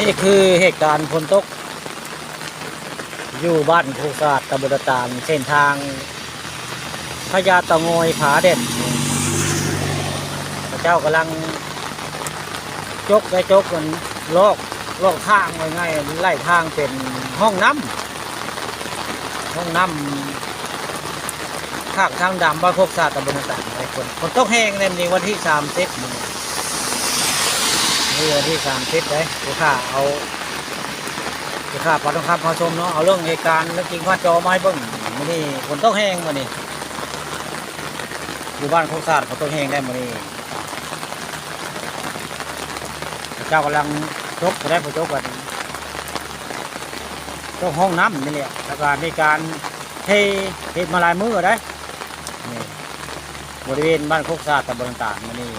นี่คือเหตุการณ์ฝนตกอยู่บ้านโคกศาสตร์ตำบลตาลเส้นทางพญาเต่างอยผาเด่นพระเจ้ากำลังจกได้จกกันลอกทางไว้ง่ายไล่ทางเป็นห้องน้ำข้างทางดำบ้านโคกศาสตร์ตำบลตาลไอ้ฝนตกแห้งในวันที่30นี่วันที่30เลยลูกค้าเอาลูกค้าปลาทองคำพอชมเนาะเอาเรื่องเหตุการณ์แล้วจริงว่าจอไม้เบิ้งมันนี่ฝนตกแห้งมันนี่อยู่บ้านโคกศาสตร์ฝนตกแห้งได้มันนี่เจ้ากำลังจกได้ผู้จกกันจกห้องน้ำนี่แหละแล้วก็มีการเทมาลายมือได้นี่บริเวณบ้านโคกศาสตร์ตำบลต่างๆมันนี่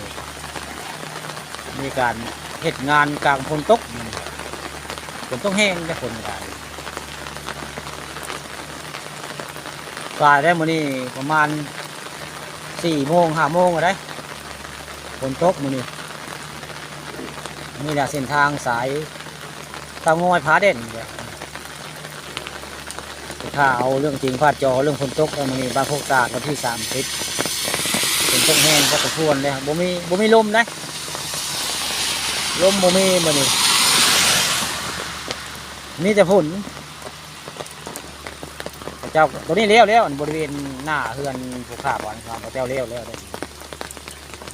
มีการเหตุงานกลางฝนตกฝนตกแห้งได้ฝนกันกายได้มันนี่ประมาณ4 โมง 5 โมงได้ฝนตกมันนี่แหละเส้นทางสายเต่างอยผาเด่นถ้าเอาเรื่องจริงพาดจอเรื่องฝนตกมันนี่บ้านโคกศาสตร์วันที่30ฝนตกแห้งก็ตะพวนเลยบ่มีลมนะลมบ่มีมันนี่มีแต่ฝนเจ้าตัวนี้เลี้ยวบริเวณหน้าเฮือนภูเขาบ้านครับเจ้าเลี้ยว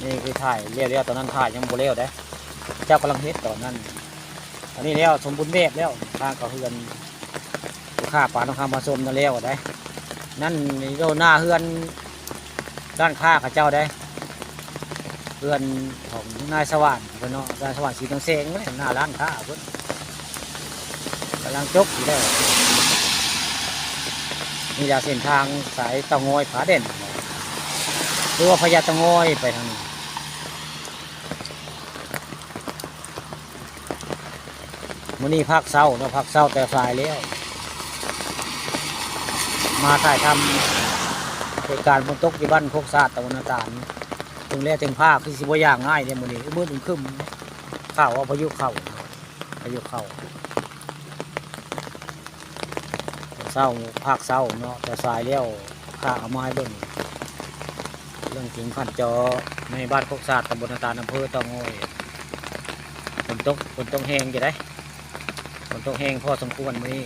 นี่คือถ่ายเลี้ยวตอนนั้นถ่ายยังบ่เลี้ยวได้เจ้ากำลังเฮ็ดตอนนั้นอันนี้เลี้ยวสมบูรณ์แบบแล้วทางกับเฮือนภูเขาป่าทองคำผสมนั่นเลี้ยวได้นั่นเลี้ยวหน้าเฮือนด้านข้ากับเจ้าได้เฮือนของนายสว่านเนาะนายสว่านสีทองแสงเลยหน้าร้านค้าเพิ่นกำลังจกอยู่แล้วนี่จะเส้นทางสายเต่างอยผาเด่นหรือว่าพญาเต่างอยไปทางนี้มื้อนี้พักเช้าเนาะพักเช้าแต่สายแล้วมาถ่ายทำเหตุการณ์ฝนตกที่บ้านโคกศาสตร์ตะวันตาลถึงแล้วถึงภาคที่สิบ่อย่างง่ายเนี่ยมื้อนี้มืดครึ้มข่าวว่าพายุเข้าเศร้าภาคเศร้าเนาะแต่สายเลี้ยวข้าเอามาให้เบิ่งเรื่องจริงผ่านจอในบ้านโคกศาสตร์ตำบลตาลอำเภอเต่างอยฝนตกแห้งจะได้ฝนตกแห้งพอสมควรมื้อนี้